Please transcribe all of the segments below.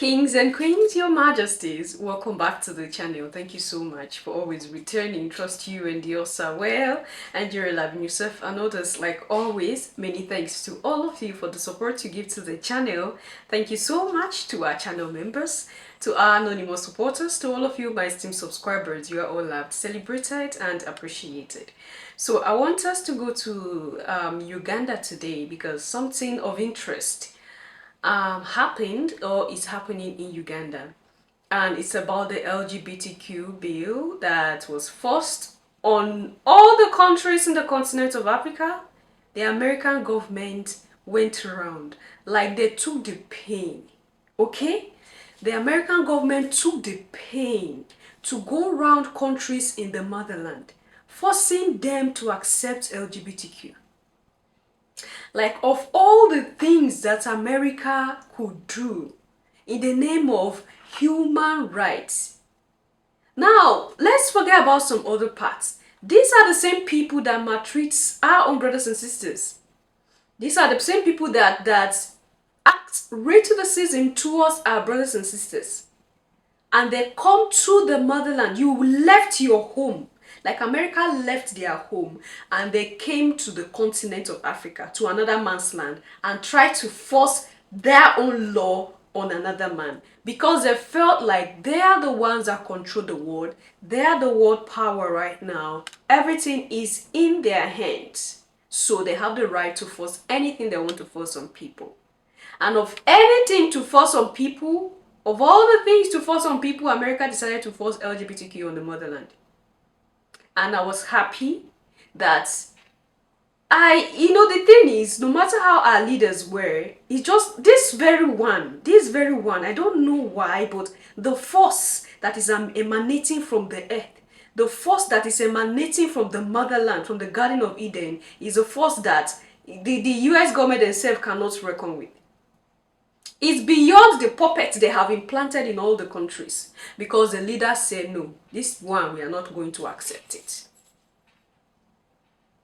Kings and queens, your majesties, welcome back to the channel. Thank you so much for always returning. Trust you and yours are well and you're loving yourself and others. Like always, many thanks to all of you for the support you give to the channel. Thank you so much to our channel members, to our anonymous supporters, to all of you my esteemed subscribers. You are all loved, celebrated and appreciated. So I want us to go to Uganda today because something of interest happened or is happening in Uganda, and it's about the LGBTQ bill that was forced on all the countries in the continent of Africa. The American government went around, like they took the pain, okay? The American government took the pain to go around countries in the motherland, forcing them to accept LGBTQ. Like, of all the things that America could do in the name of human rights. Now, let's forget about some other parts. These are the same people that maltreat our own brothers and sisters. These are the same people that act racism towards our brothers and sisters. And they come to the motherland. You left your home. Like America left their home and they came to the continent of Africa, to another man's land, and tried to force their own law on another man because they felt like they are the ones that control the world. They are the world power right now. Everything is in their hands. So they have the right to force anything they want to force on people. And of anything to force on people, of all the things to force on people, America decided to force LGBTQ on the motherland. And I was happy that the thing is, no matter how our leaders were, it's just this very one, I don't know why, but the force that is emanating from the earth, the force that is emanating from the motherland, from the Garden of Eden, is a force that the US government themselves cannot reckon with. It's beyond the puppets they have implanted in all the countries because the leaders said, no, this one, we are not going to accept it.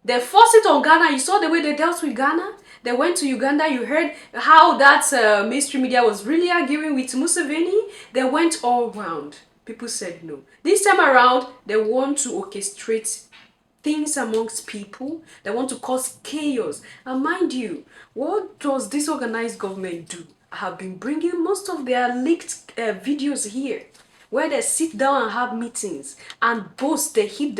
They forced it on Ghana. You saw the way they dealt with Ghana. They went to Uganda. You heard how that mainstream media was really arguing with Museveni. They went all round. People said no. This time around, they want to orchestrate things amongst people. They want to cause chaos. And mind you, what does this organized government do? I have been bringing most of their leaked videos here, where they sit down and have meetings and boast, they hit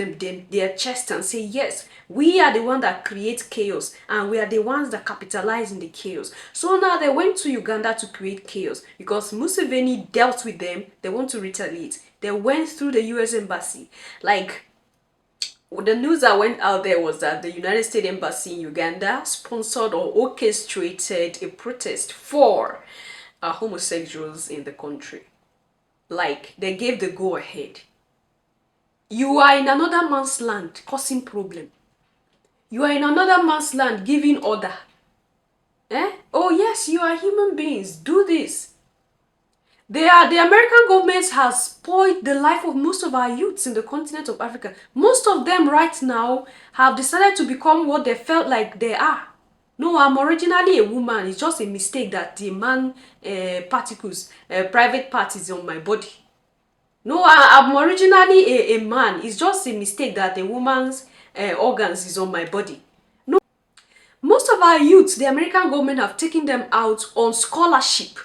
their chest and say, yes, we are the ones that create chaos and we are the ones that capitalize in the chaos. So now they went to Uganda to create chaos because Museveni dealt with them. They want to retaliate. They went through the US embassy. Like, the news that went out there was that the United States Embassy in Uganda sponsored or orchestrated a protest for homosexuals in the country. Like, they gave the go-ahead. You are in another man's land causing problem. You are in another man's land giving order. Oh yes, you are human beings. Do this. The American government has spoiled the life of most of our youths in the continent of Africa. Most of them right now have decided to become what they felt like they are. No, I'm originally a woman. It's just a mistake that the man particles, private parts is on my body. No, I'm originally a man. It's just a mistake that a woman's organs is on my body. No, most of our youths, the American government have taken them out on scholarship.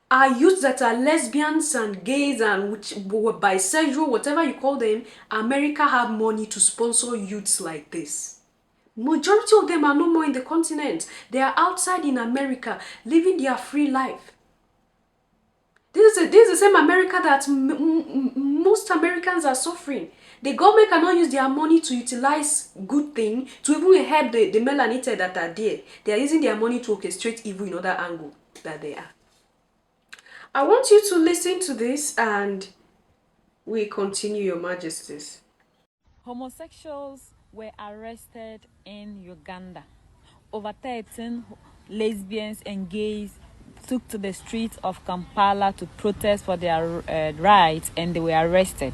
Our youths that are lesbians and gays and bisexual, whatever you call them, America have money to sponsor youths like this. Majority of them are no more in the continent. They are outside in America, living their free life. This is the same America that most Americans are suffering. The government cannot use their money to utilize good things, to even help the melanated that are there. They are using their money to orchestrate evil in other angle that they are. I want you to listen to this and we continue, Your Majesties. Homosexuals were arrested in Uganda. Over 13 lesbians and gays took to the streets of Kampala to protest for their rights, and they were arrested.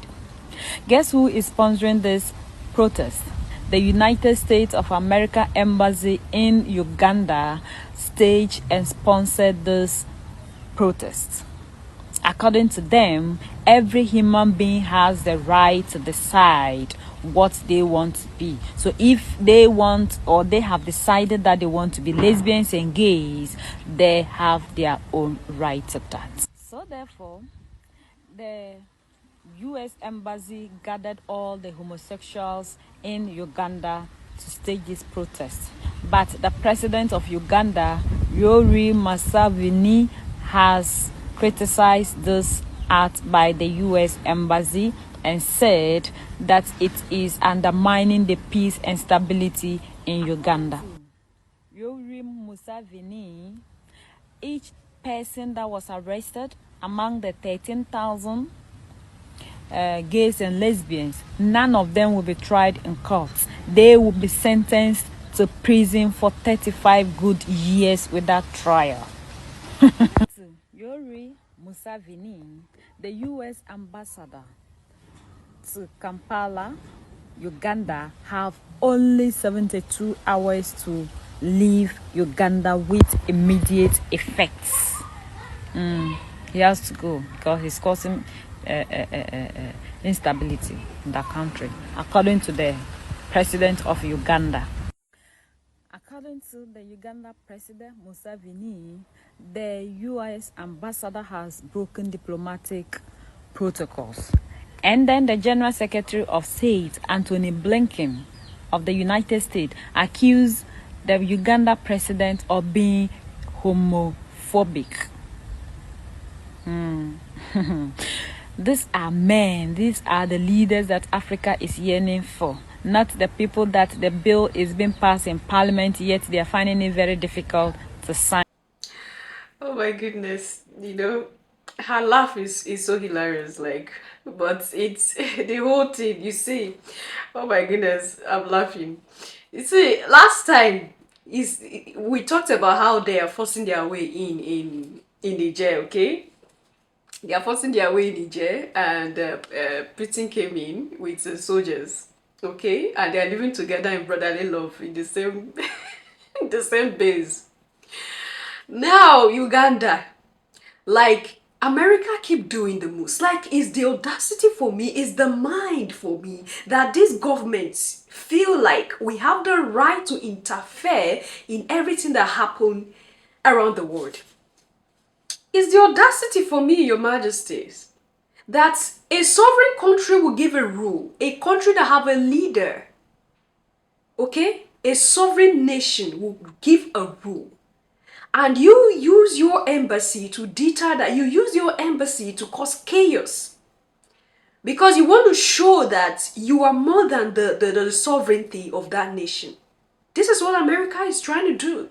Guess who is sponsoring this protest? The United States of America Embassy in Uganda staged and sponsored this protest. According to them, every human being has the right to decide what they want to be. So if they want, or they have decided that they want to be lesbians and gays, they have their own right to that. So therefore, the US Embassy gathered all the homosexuals in Uganda to stage this protest. But the president of Uganda, Yoweri Museveni, has criticized this act by the US Embassy and said that it is undermining the peace and stability in Uganda. Yoweri Museveni, each person that was arrested among the 13,000 gays and lesbians, none of them will be tried in court. They will be sentenced to prison for 35 good years without trial. Yoweri Museveni, the US ambassador to Kampala, Uganda, have only 72 hours to leave Uganda with immediate effects. He has to go because he's causing instability in that country, according to the president of Uganda. According to the Uganda president Museveni, the US ambassador has broken diplomatic protocols. And then the General Secretary of State, Anthony Blinken, of the United States, accused the Uganda president of being homophobic. These are men, these are the leaders that Africa is yearning for, not the people that the bill is being passed in parliament, yet they are finding it very difficult to sign. Oh my goodness, her laugh is so hilarious, like, but it's the whole thing, you see. Oh my goodness, I'm laughing. You see, last time we talked about how they are forcing their way in Niger, okay? They are forcing their way in Niger, and Britain came in with soldiers, okay? And they are living together in brotherly love in the same in the same base. Now Uganda, like, America keep doing the most. Like, it's the audacity for me, it's the mind for me that these governments feel like we have the right to interfere in everything that happen around the world. It's the audacity for me, Your Majesties, that a sovereign country will give a rule, a country that have a leader, okay? A sovereign nation will give a rule. And you use your embassy to deter that. You use your embassy to cause chaos. Because you want to show that you are more than the sovereignty of that nation. This is what America is trying to do.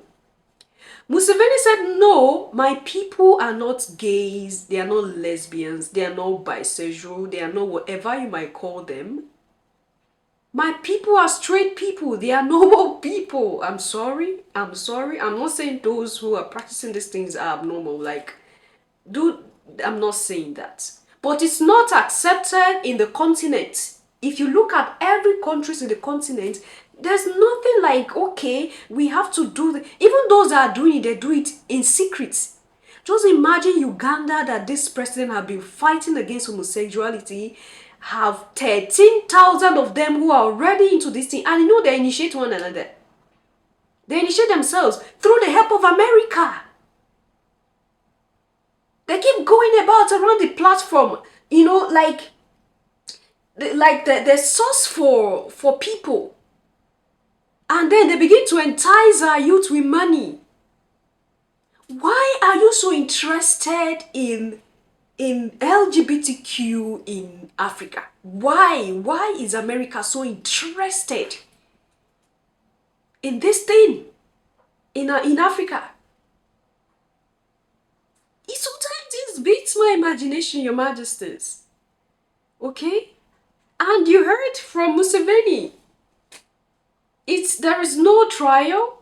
Museveni said, no, my people are not gays, they are not lesbians, they are not bisexual, they are not whatever you might call them. My people are straight people. They are normal people. I'm sorry. I'm not saying those who are practicing these things are abnormal. Like, dude, I'm not saying that. But it's not accepted in the continent. If you look at every countries in the continent, there's nothing like, okay, we have to do the, even those that are doing it, they do it in secret. Just imagine Uganda, that this president have been fighting against homosexuality, have 13,000 of them who are already into this thing, and you know they initiate one another. They initiate themselves through the help of America. They keep going about around the platform, like the source for people. And then they begin to entice our youth with money. Why are you so interested in LGBTQ in Africa? Why is America so interested in this thing in Africa? It sometimes beats my imagination, Your Majesties. Okay? And you heard from Museveni. There is no trial.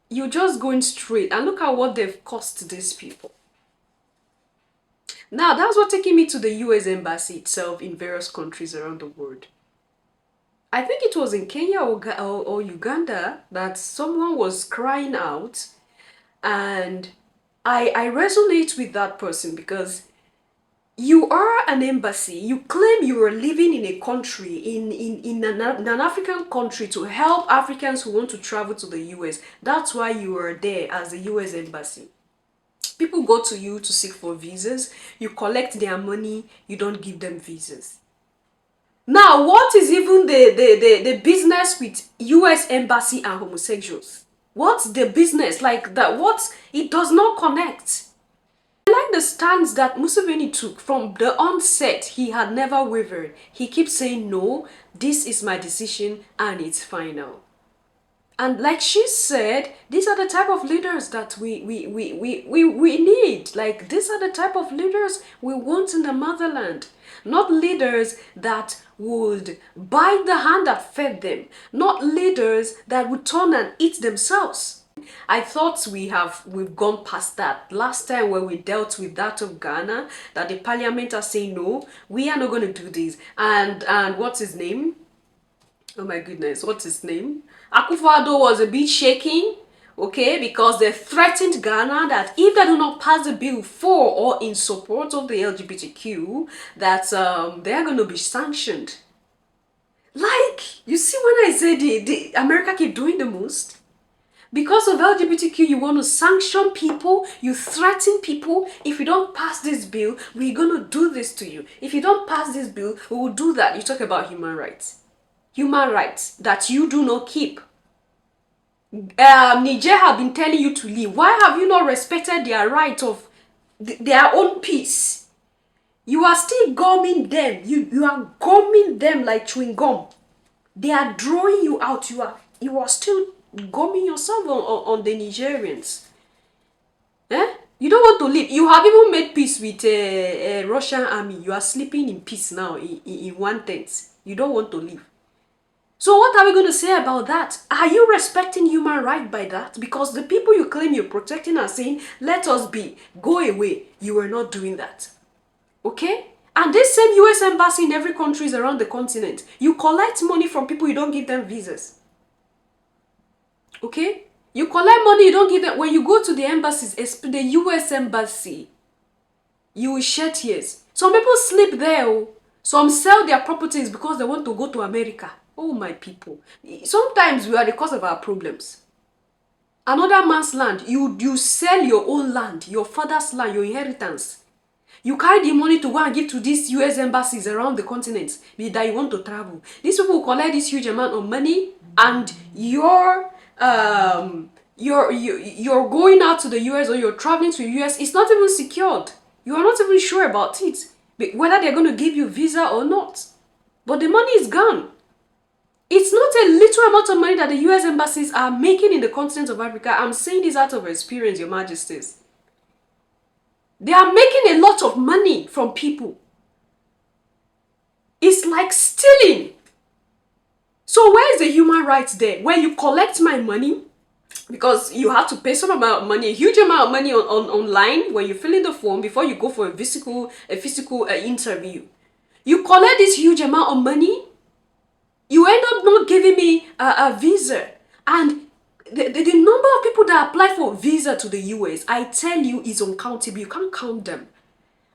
You're just going straight. And look at what they've cost these people. Now, that's what taking me to the US Embassy itself in various countries around the world. I think it was in Kenya or Uganda that someone was crying out, and I resonate with that person because You are an embassy. You claim you are living in a country, in an African country to help Africans who want to travel to the US. That's why you are there as the US embassy. People go to you to seek for visas. You collect their money. You don't give them visas. Now, what is even the business with US embassy and homosexuals? What's the business like that? What? It does not connect. I like the stance that Museveni took from the onset. He had never wavered. He keeps saying, no, this is my decision and it's final. And like she said, these are the type of leaders that we need. Like, these are the type of leaders we want in the motherland. Not leaders that would bite the hand that fed them. Not leaders that would turn and eat themselves. I thought we've gone past that. Last time when we dealt with that of Ghana, that the parliament are saying no, we are not going to do this. And what's his name? Oh my goodness, what's his name? Akufo-Addo was a bit shaking, okay, because they threatened Ghana that if they do not pass the bill for or in support of the LGBTQ, that they are going to be sanctioned. Like, you see when I say the America keep doing the most? Because of LGBTQ, you want to sanction people, you threaten people. If you don't pass this bill, we're going to do this to you. If you don't pass this bill, we will do that. You talk about human rights. Human rights that you do not keep. Niger have been telling you to leave. Why have you not respected their right of their own peace? You are still gumming them. You are gumming them like chewing gum. They are drawing you out. You are still gumming yourself on the Nigerians. Eh? You don't want to leave. You have even made peace with Russian army. You are sleeping in peace now in one tent. You don't want to leave. So what are we going to say about that? Are you respecting human rights by that? Because the people you claim you're protecting are saying, let us be, go away. You are not doing that. Okay? And this same US embassy in every country around the continent, you collect money from people, you don't give them visas. Okay? You collect money, you don't give them. When you go to the embassies, the US embassy, you will shed tears. Some people sleep there. Oh. Some sell their properties because they want to go to America. Oh, my people. Sometimes we are the cause of our problems. Another man's land, you sell your own land, your father's land, your inheritance. You carry the money to go and give to these US embassies around the continent that you want to travel. These people collect this huge amount of money, and you're going out to the US or you're traveling to the US. It's not even secured. You are not even sure about it, whether they're going to give you visa or not. But the money is gone. It's not a little amount of money that the US embassies are making in the continent of Africa. I'm saying this out of experience, Your Majesties. They are making a lot of money from people. It's like stealing. So where is the human rights there? Where you collect my money, because you have to pay some amount of money, a huge amount of money online when you fill in the form before you go for a physical interview. You collect this huge amount of money, you end up not giving me a visa. And the number of people that apply for visa to the US, I tell you, is uncountable. You can't count them.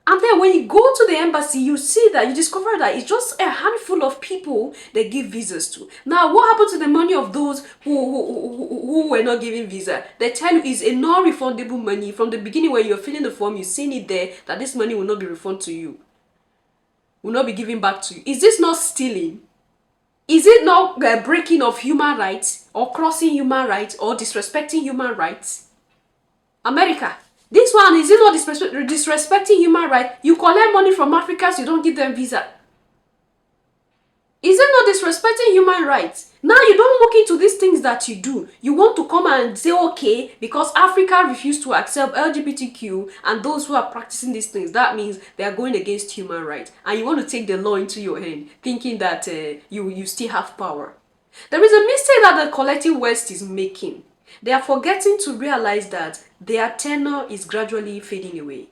And then when you go to the embassy, you see that, you discover that it's just a handful of people they give visas to. Now, what happened to the money of those who were not giving visa? They tell you it's a non-refundable money. From the beginning when you're filling the form, you've seen it there, that this money will not be refunded to you. Will not be given back to you. Is this not stealing? Is it not breaking of human rights, or crossing human rights, or disrespecting human rights? America, this one, is it not disrespecting human rights? You collect money from Africans, you don't give them visa. Is it not disrespecting human rights? Now you don't look into these things that you do. You want to come and say, okay, because Africa refused to accept LGBTQ and those who are practicing these things, that means they are going against human rights. And you want to take the law into your hand, thinking that you still have power. There is a mistake that the collective West is making. They are forgetting to realize that their tenure is gradually fading away.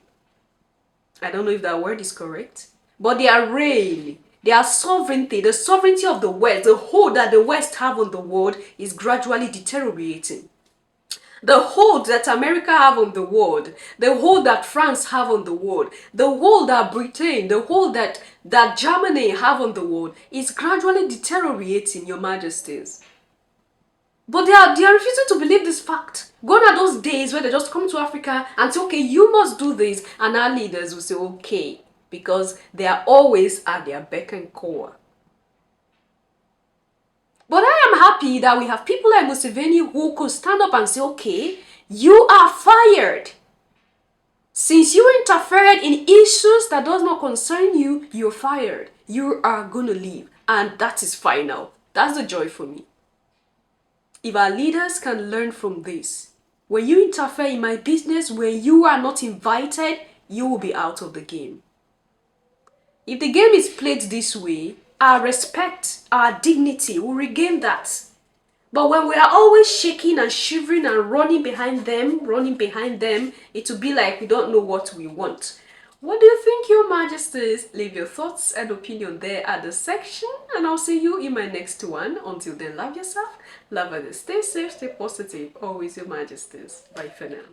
I don't know if that word is correct, but their reign, their sovereignty, the sovereignty of the West, the hold that the West have on the world, is gradually deteriorating. The hold that America have on the world, the hold that France have on the world, the hold that Britain, the hold that Germany have on the world is gradually deteriorating, Your Majesties. But they are refusing to believe this fact. Gone are those days where they just come to Africa and say, okay, you must do this, and our leaders will say, okay, because they are always at their beck and call. But I am happy that we have people like Museveni who could stand up and say, okay, you are fired. Since you interfered in issues that does not concern you, you're fired. You are going to leave. And that is final. That's the joy for me. If our leaders can learn from this, when you interfere in my business where you are not invited, you will be out of the game. If the game is played this way, our respect, our dignity will regain that. But when we are always shaking and shivering and running behind them, it will be like we don't know what we want. What do you think, Your Majesties? Leave your thoughts and opinion there at the section, and I'll see you in my next one. Until then, love yourself, love others, stay safe, stay positive. Always, Your Majesties. Bye for now.